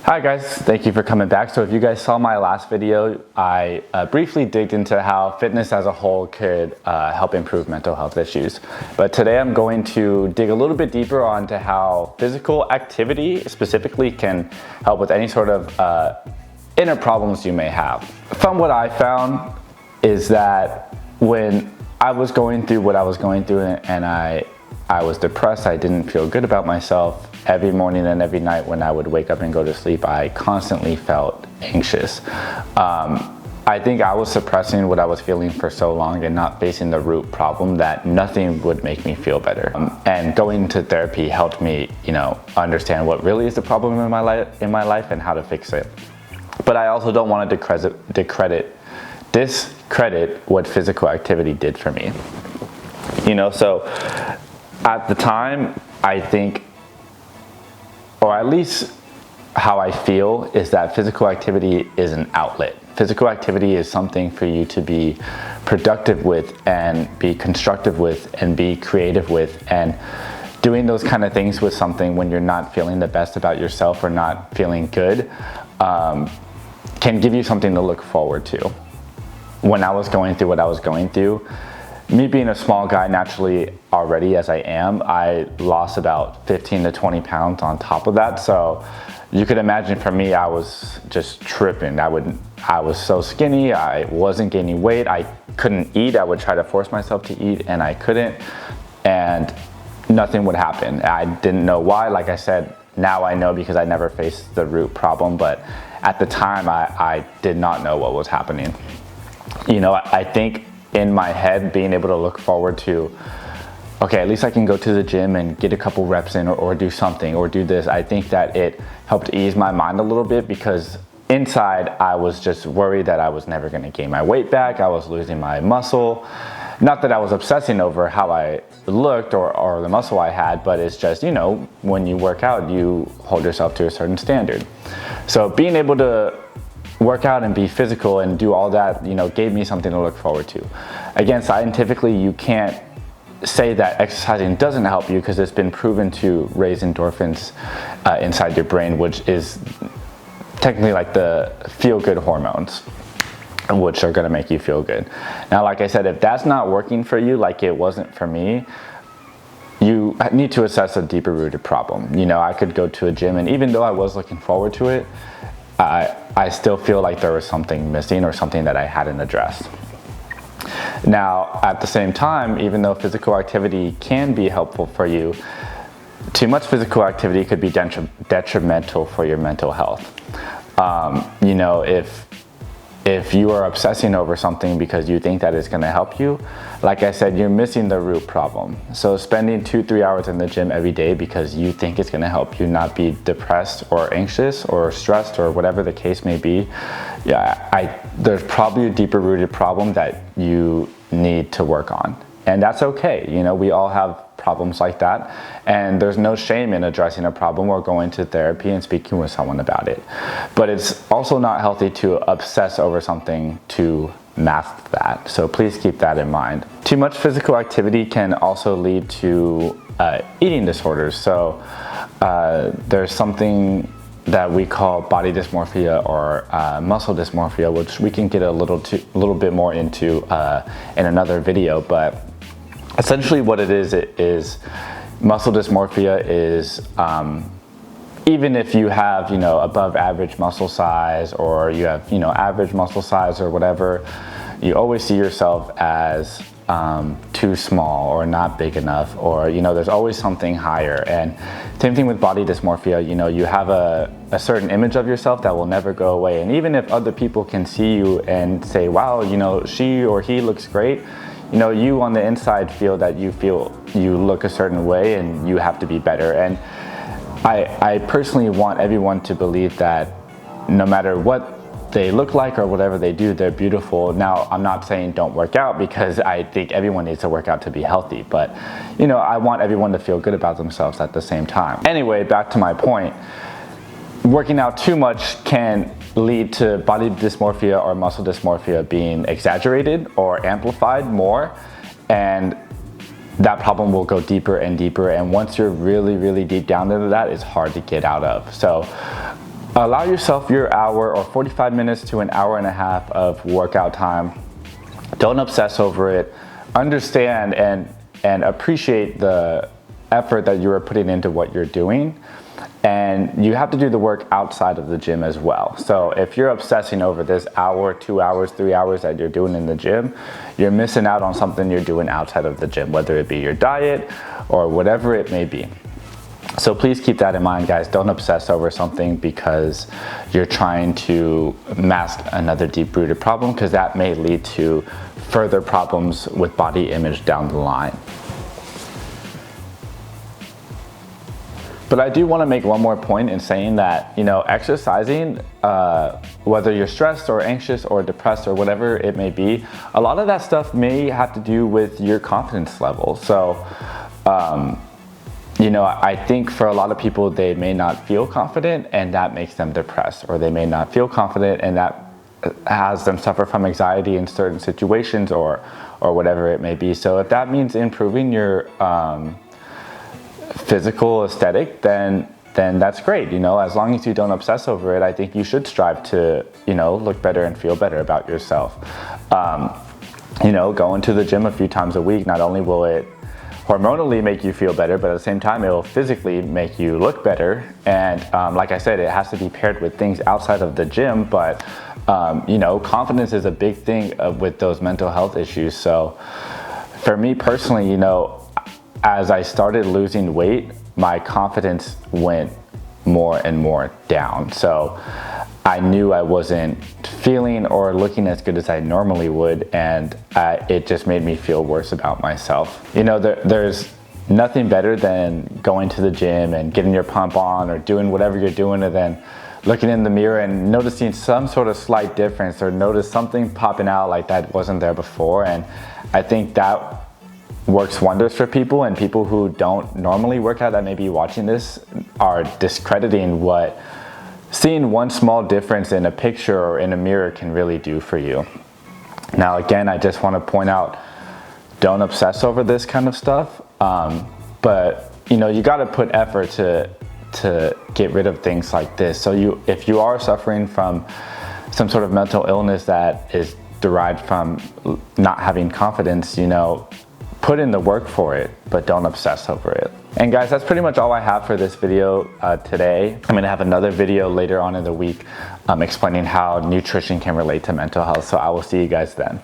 Hi guys, thank you for coming back. So if you guys saw my last video, I briefly digged into how fitness as a whole could help improve mental health issues. But today I'm going to dig a little bit deeper onto how physical activity specifically can help with any sort of inner problems you may have. From what I found is that when I was going through what I was going through and I was depressed, I didn't feel good about myself. Every morning and every night when I would wake up and go to sleep, I constantly felt anxious. I think I was suppressing what I was feeling for so long and not facing the root problem that nothing would make me feel better. And going to therapy helped me, understand what really is the problem in my life and how to fix it. But I also don't want to discredit what physical activity did for me. So at the time, I think, or at least how I feel, is that physical activity is an outlet. Physical activity is something for you to be productive with and be constructive with and be creative with, and doing those kind of things with something when you're not feeling the best about yourself or not feeling good can give you something to look forward to. When I was going through what I was going through, me being a small guy naturally already as I am, I lost about 15 to 20 pounds on top of that. So you could imagine for me, I was just tripping. I was so skinny, I wasn't gaining weight, I couldn't eat. I would try to force myself to eat and I couldn't, and nothing would happen. I didn't know why. Like I said, now I know because I never faced the root problem, but at the time I did not know what was happening. I think in my head, being able to look forward to, okay, at least I can go to the gym and get a couple reps in or do something or do this. I think that it helped ease my mind a little bit, because inside I was just worried that I was never going to gain my weight back. I was losing my muscle. Not that I was obsessing over how I looked or the muscle I had, but it's just, when you work out, you hold yourself to a certain standard. So being able to work out and be physical and do all that, gave me something to look forward to. Again, scientifically, you can't say that exercising doesn't help you, because it's been proven to raise endorphins inside your brain, which is technically like the feel-good hormones, which are gonna make you feel good. Now, like I said, if that's not working for you like it wasn't for me, you need to assess a deeper rooted problem. I could go to a gym, and even though I was looking forward to it, I still feel like there was something missing or something that I hadn't addressed. Now, at the same time, even though physical activity can be helpful for you, too much physical activity could be detrimental for your mental health. If you are obsessing over something because you think that it's going to help you, like I said, you're missing the root problem. So spending 2-3 hours in the gym every day because you think it's going to help you not be depressed or anxious or stressed or whatever the case may be, there's probably a deeper rooted problem that you need to work on. And that's okay. We all have problems like that, and there's no shame in addressing a problem or going to therapy and speaking with someone about it. But it's also not healthy to obsess over something to mask that. So please keep that in mind. Too much physical activity can also lead to eating disorders. So there's something that we call body dysmorphia or muscle dysmorphia, which we can get a little bit more into in another video. But essentially what it is muscle dysmorphia is even if you have, above average muscle size, or you have, average muscle size or whatever, you always see yourself as too small or not big enough, or, there's always something higher. And same thing with body dysmorphia, you have a certain image of yourself that will never go away. And even if other people can see you and say, wow, she or he looks great, you on the inside feel that you look a certain way and you have to be better. And I personally want everyone to believe that no matter what they look like or whatever they do, they're beautiful. Now, I'm not saying don't work out, because I think everyone needs to work out to be healthy, but I want everyone to feel good about themselves at the same time. Anyway, back to my point. Working out too much can lead to body dysmorphia or muscle dysmorphia being exaggerated or amplified more, and that problem will go deeper and deeper, and once you're really, really deep down into that, it's hard to get out of. So allow yourself your hour or 45 minutes to an hour and a half of workout time. Don't obsess over it. Understand and appreciate the effort that you are putting into what you're doing. And you have to do the work outside of the gym as well. So if you're obsessing over this hour, 2 hours, 3 hours that you're doing in the gym, you're missing out on something you're doing outside of the gym, whether it be your diet or whatever it may be. So please keep that in mind, guys. Don't obsess over something because you're trying to mask another deep-rooted problem, because that may lead to further problems with body image down the line. But I do want to make one more point in saying that, you know, exercising, whether you're stressed or anxious or depressed or whatever it may be, a lot of that stuff may have to do with your confidence level. So, you know, I think for a lot of people, they may not feel confident and that makes them depressed, or they may not feel confident and that has them suffer from anxiety in certain situations or whatever it may be. So if that means improving your physical aesthetic, then that's great. You know, as long as you don't obsess over it, I think you should strive to, you know, look better and feel better about yourself. You know, going to the gym a few times a week, not only will it hormonally make you feel better, but at the same time, it will physically make you look better. And like I said, it has to be paired with things outside of the gym, but you know, confidence is a big thing with those mental health issues. So for me personally, you know, as I started losing weight, my confidence went more and more down. So I knew I wasn't feeling or looking as good as I normally would, and it just made me feel worse about myself. You know, there's nothing better than going to the gym and getting your pump on or doing whatever you're doing, and then looking in the mirror and noticing some sort of slight difference, or notice something popping out like that wasn't there before. And I think that works wonders for people, and people who don't normally work out that may be watching this are discrediting what seeing one small difference in a picture or in a mirror can really do for you. Now again, I just want to point out, don't obsess over this kind of stuff, but you know, you got to put effort to get rid of things like this. So if you are suffering from some sort of mental illness that is derived from not having confidence, you know, put in the work for it, but don't obsess over it. And guys, that's pretty much all I have for this video today. I'm gonna have another video later on in the week explaining how nutrition can relate to mental health. So I will see you guys then.